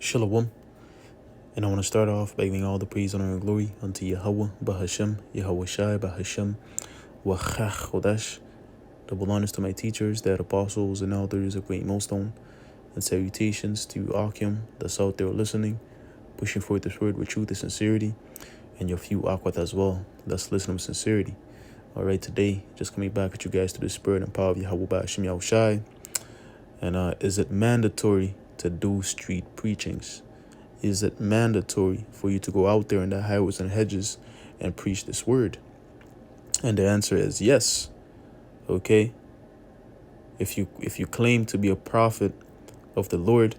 Shalom. And I want to start off by giving all the praise, honor, and glory unto Yahweh, Bahashem, Yahweh Shai, Bahashem, Wachach Chodesh. Double honors to my teachers, the apostles and elders of Great Millstone, and salutations to Akim that's out there listening, pushing forth this word with truth and sincerity, and your few Akwat as well, that's listening with sincerity. All right, today, just coming back with you guys to the spirit and power of Yahweh Bahashem, Yahweh Shai. And is it mandatory to do street preachings? Is it mandatory for you to go out there in the highways and hedges and preach this word? And the answer is yes. Okay? If you claim to be a prophet of the Lord,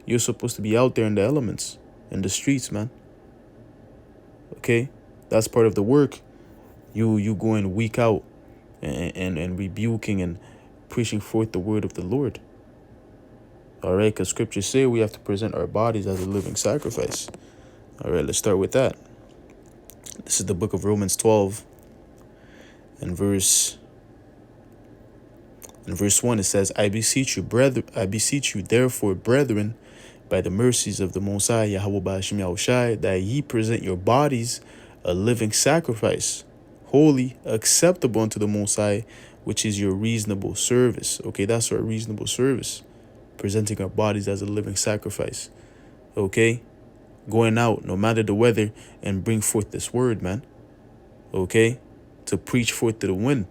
you're supposed to be out there in the elements, in the streets, man. Okay? That's part of the work. You going week out and rebuking and preaching forth the word of the Lord. All right, because scriptures say we have to present our bodies as a living sacrifice. All right, let's start with that. This is the book of Romans 12 and verse 1. It says, I beseech you therefore, brethren, by the mercies of the Most High, Yahweh Ba'ashem Yahushai, that ye present your bodies a living sacrifice, holy, acceptable unto the Most High, which is your reasonable service. Okay, that's our reasonable service. Presenting our bodies as a living sacrifice. Okay? Going out, no matter the weather, and bring forth this word, man. Okay? To preach forth to the wind.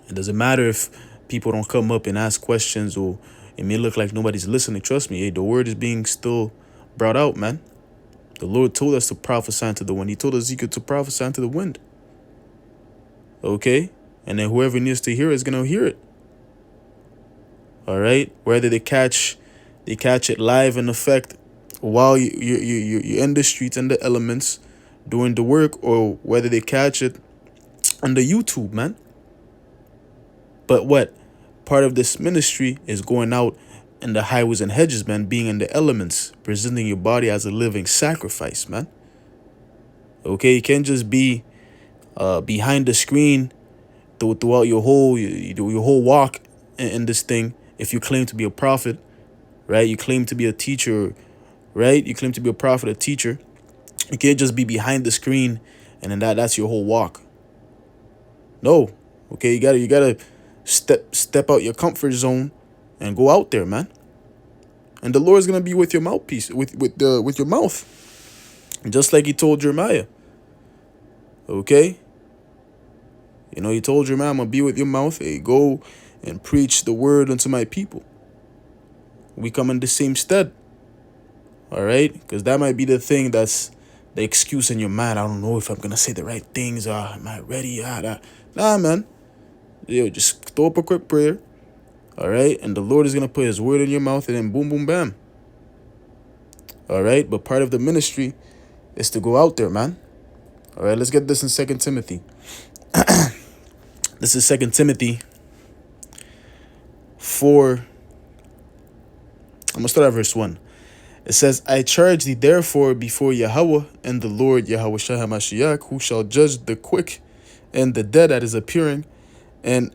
It doesn't matter if people don't come up and ask questions, or it may look like nobody's listening. Trust me, the word is being still brought out, man. The Lord told us to prophesy into the wind. He told Ezekiel to prophesy into the wind. Okay? And then whoever needs to hear it is going to hear it. All right, whether they catch it live in effect while you're in the streets and the elements doing the work, or whether they catch it on the YouTube, man. But what part of this ministry is going out in the highways and hedges, man, being in the elements, presenting your body as a living sacrifice, man. Okay, you can't just be behind the screen throughout your whole walk in this thing. If you claim to be a prophet, right? You claim to be a teacher, right? You claim to be a prophet, a teacher. You can't just be behind the screen and then that's your whole walk. No. Okay, you gotta step out your comfort zone and go out there, man. And the Lord's gonna be with your mouthpiece, with your mouth. Just like he told Jeremiah. Okay? You know, he told Jeremiah, I'm gonna be with your mouth. Hey, go and preach the word unto my people. We come in the same stead. All right? Because that might be the thing that's the excuse in your mind. I don't know if I'm going to say the right things. Am I ready? Nah, man. Yo, just throw up a quick prayer. All right? And the Lord is going to put his word in your mouth, and then boom, boom, bam. All right? But part of the ministry is to go out there, man. All right? Let's get this in 2 Timothy. This is 2 Timothy 4. I'm going to start at verse 1. It says, I charge thee therefore before Yahweh and the Lord Yahweh Shai HaMashiach, who shall judge the quick and the dead at his appearing and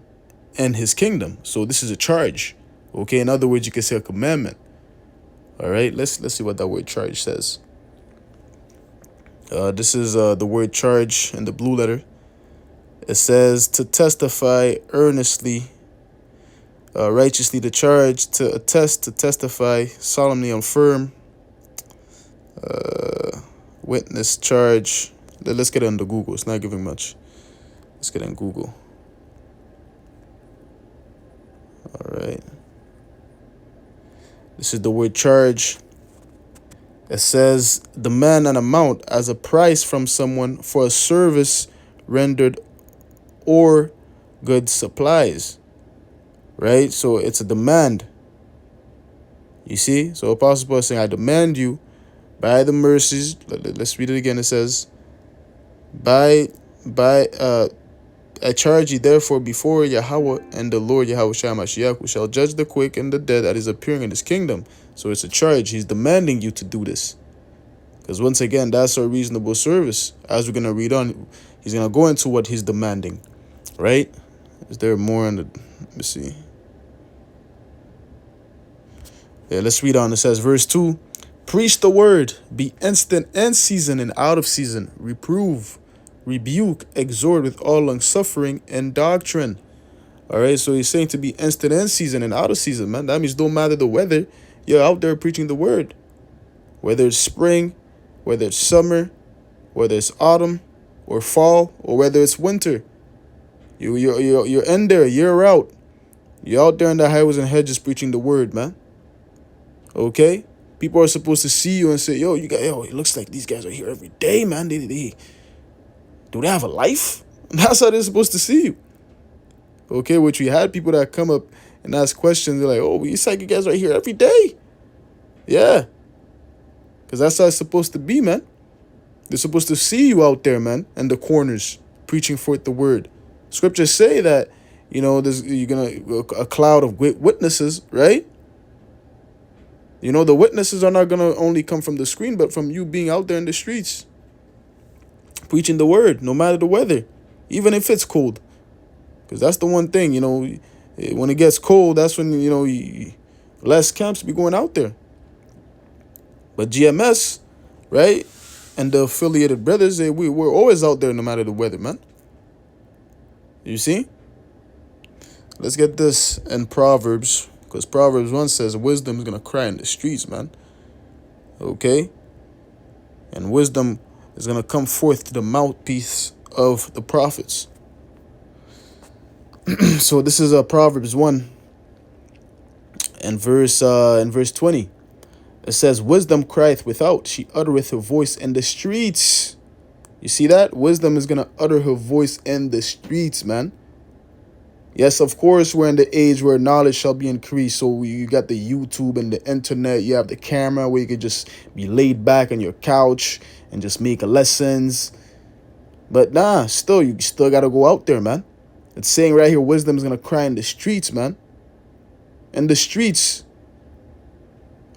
his kingdom. So this is a charge. Okay, in other words, you can say a commandment. All right, let's see what that word charge says. This is the word charge in the blue letter. It says to testify earnestly, righteously, to charge, to attest, to testify, solemnly affirm, witness, charge. Let's get it on the Google. It's not giving much. Let's get it on Google. All right. This is the word charge. It says demand an amount as a price from someone for a service rendered or good supplies. Right? So it's a demand. You see? So Apostle Paul is saying, I demand you by the mercies. Let's read it again. It says, I charge you therefore before Yahweh and the Lord Yahweh Shai HaMashiach, who shall judge the quick and the dead at his appearing in his kingdom. So it's a charge. He's demanding you to do this. Because once again, that's our reasonable service. As we're going to read on, he's going to go into what he's demanding. Right? Is there more on the... Let me see. Yeah, let's read on. It says, verse 2, preach the word, be instant in season and out of season, reprove, rebuke, exhort with all long suffering and doctrine. All right, so he's saying to be instant in season and out of season, man. That means don't matter the weather, you're out there preaching the word. Whether it's spring, whether it's summer, whether it's autumn or fall, or whether it's winter, you're in there, you're out. You're out there in the highways and hedges preaching the word, man. Okay? People are supposed to see you and say, yo, it looks like these guys are here every day, man. Do they have a life? That's how they're supposed to see you. Okay, which we had people that come up and ask questions. They're like, oh, it's like you guys are here every day. Yeah. Because that's how it's supposed to be, man. They're supposed to see you out there, man, in the corners, preaching forth the word. Scriptures say that, you're gonna a cloud of witnesses, right? The witnesses are not gonna only come from the screen, but from you being out there in the streets, preaching the word, no matter the weather, even if it's cold. Because that's the one thing, when it gets cold, that's when, less camps be going out there. But GMS, right, and the affiliated brothers, we're always out there no matter the weather, man. You see? Let's get this in Proverbs, because Proverbs 1 says wisdom is going to cry in the streets, man. Okay? And wisdom is going to come forth to the mouthpiece of the prophets. So this is Proverbs 1 and verse 20. It says, wisdom crieth without, she uttereth her voice in the streets. You see that? Wisdom is going to utter her voice in the streets, man. Yes, of course, we're in the age where knowledge shall be increased. So you got the YouTube and the internet. You have the camera where you could just be laid back on your couch and just make lessons. But nah, you still got to go out there, man. It's saying right here, wisdom is going to cry in the streets, man. In the streets.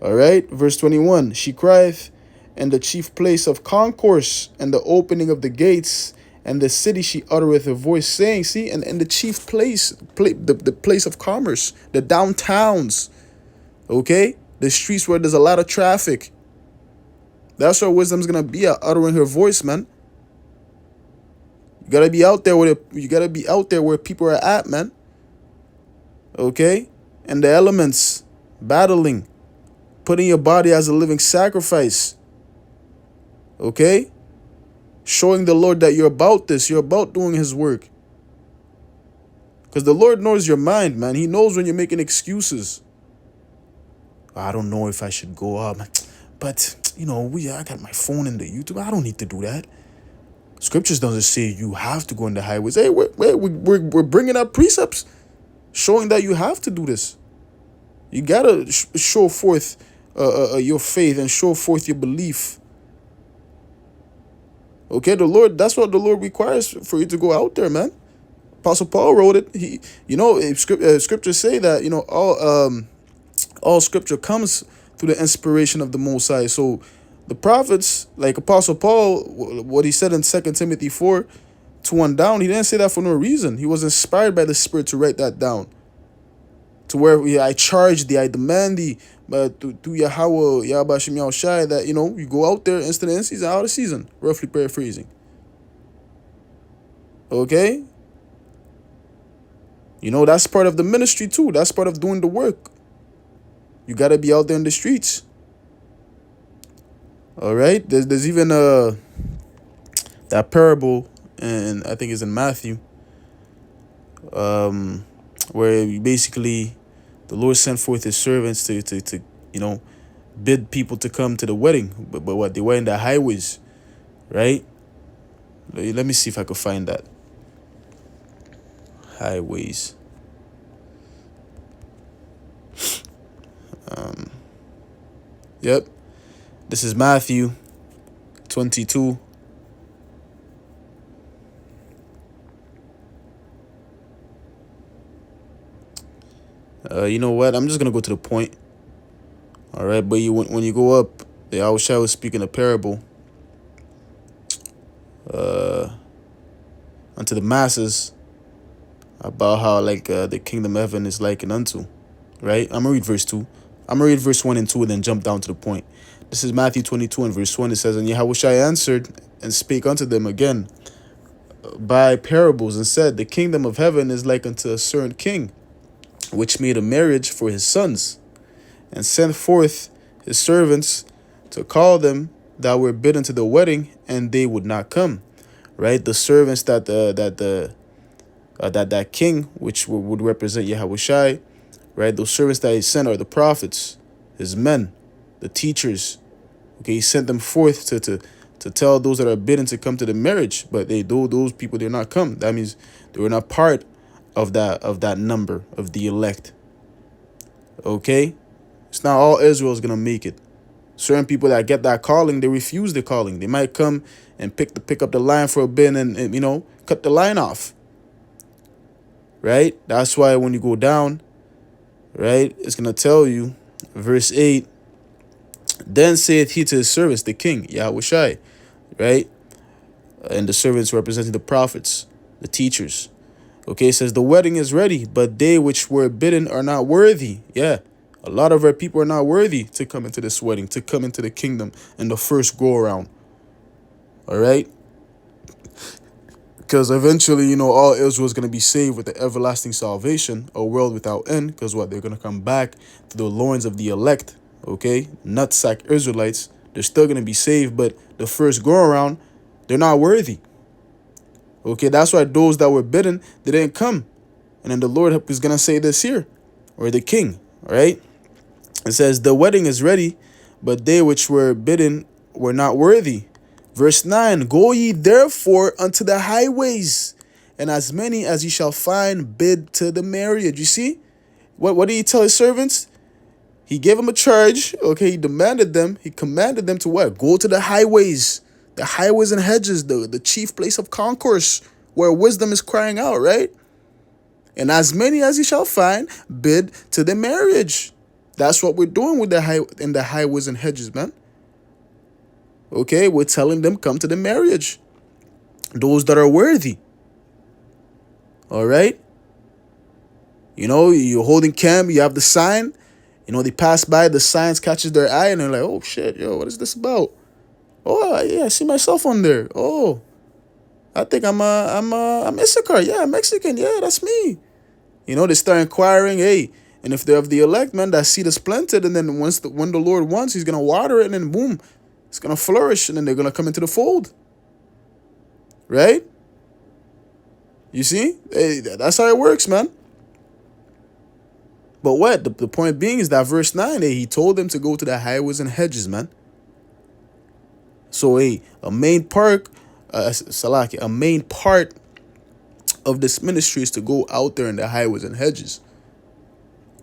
All right, verse 21. She crieth in the chief place of concourse and the opening of the gates. And the city she uttereth her voice, saying, see, and the chief place, the place of commerce, the downtowns, okay? The streets where there's a lot of traffic. That's where wisdom's going to be at, uttering her voice, man. You got to be out there where people are at, man. Okay? And the elements, battling, putting your body as a living sacrifice. Okay? Showing the Lord that you're about this. You're about doing his work. Because the Lord knows your mind, man. He knows when you're making excuses. I don't know if I should go up. But, I got my phone in the YouTube. I don't need to do that. Scriptures doesn't say you have to go in the highways. Hey, we're bringing up precepts showing that you have to do this. You got to show forth your faith and show forth your belief. Okay, that's what the Lord requires for you to go out there, man. Apostle Paul wrote it. Scriptures say that, all scripture comes through the inspiration of the Most High. So the prophets, like Apostle Paul, what he said in 2 Timothy 4, 2 down, he didn't say that for no reason. He was inspired by the Spirit to write that down. To where I demand thee, but to Yahweh, Yahweh Shem Yahushai, that, you go out there instant in season, out of season, roughly paraphrasing. Okay? That's part of the ministry too. That's part of doing the work. You got to be out there in the streets. All right? There's even that parable, and I think it's in Matthew, where basically the Lord sent forth his servants to bid people to come to the wedding. But what? They were in the highways, right? Let me see if I could find that. Highways. Yep. This is Matthew 22. You know what? I'm just going to go to the point. All right. But when you go up, the Yahushua was speaking a parable unto the masses about how the kingdom of heaven is likened unto. Right? I'm going to read verse 2. I'm going to read verse 1 and 2 and then jump down to the point. This is Matthew 22 and verse 1. It says, And Yahushua answered and spake unto them again by parables, and said, The kingdom of heaven is like unto a certain king, which made a marriage for his sons, and sent forth his servants to call them that were bidden to the wedding, and they would not come. Right? The servants that that king, which would represent Yahushua, right? Those servants that he sent are the prophets, his men, the teachers. Okay, he sent them forth to tell those that are bidden to come to the marriage, but those people did not come. That means they were not part of that number of the elect. Okay, it's not all Israel is gonna make it. Certain people that get that calling, they refuse the calling. They might come and pick up the line for a bit and cut the line off. Right? That's why when you go down, right, it's gonna tell you, verse 8. Then saith he to his servants, the king, Yahushua, right? And the servants representing the prophets, the teachers. Okay, it says, the wedding is ready, but they which were bidden are not worthy. Yeah, a lot of our people are not worthy to come into this wedding, to come into the kingdom in the first go around. All right? Because eventually, all Israel is going to be saved with the everlasting salvation, a world without end. Because what? They're going to come back to the loins of the elect. Okay? Nutsack Israelites. They're still going to be saved, but the first go around, they're not worthy. Okay? That's why those that were bidden, they didn't come. And then the Lord is going to say this here, or the king. All right? It says, the wedding is ready, but they which were bidden were not worthy. Verse 9, go ye therefore unto the highways, and as many as ye shall find, bid to the marriage. You see? What did he tell his servants? He gave them a charge. Okay, he commanded them to what? Go to the highways and hedges, the chief place of concourse, where wisdom is crying out, right? And as many as ye shall find, bid to the marriage. That's what we're doing with in the highways and hedges, man. Okay, we're telling them come to the marriage. Those that are worthy. All right. You're holding camp, you have the sign. They pass by, the signs catches their eye, and they're like, oh shit, what is this about? Oh yeah, I see myself on there. Oh, I think I'm Issachar. Yeah, I'm Mexican. Yeah, that's me. They start inquiring, hey, and if they're of the elect, man, that seed is planted, and then when the Lord wants, he's gonna water it, and then boom, it's going to flourish, and then they're going to come into the fold. Right? You see? Hey, that's how it works, man. But what? The point being is that verse 9, he told them to go to the highways and hedges, man. So, a main part of this ministry is to go out there in the highways and hedges.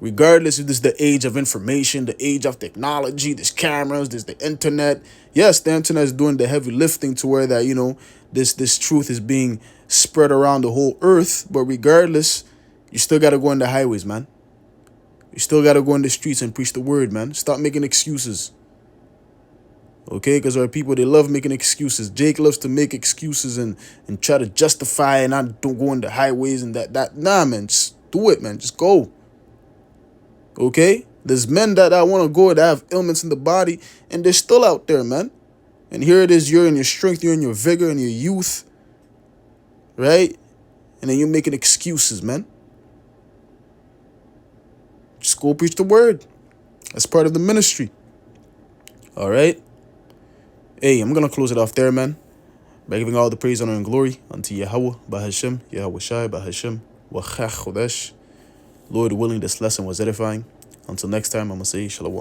Regardless if this is the age of information, the age of technology, there's cameras, there's the internet. Yes, the internet is doing the heavy lifting to where that, this truth is being spread around the whole earth. But regardless, you still got to go in the highways, man. You still got to go in the streets and preach the word, man. Stop making excuses. Okay, because our people, they love making excuses. Jake loves to make excuses and try to justify and not don't go in the highways and that. Nah, man, just do it, man. Just go. Okay? There's men that want to go that have ailments in the body, and they're still out there, man. And here it is, you're in your strength, you're in your vigor, and your youth. Right? And then you're making excuses, man. Just go preach the word. That's part of the ministry. All right? Hey, I'm going to close it off there, man. By giving all the praise, honor, and glory unto Yahweh, Bahashem, Yahushai, Bahashem, Wachach Chodesh. Lord willing, this lesson was edifying. Until next time, I'm going to say shalom.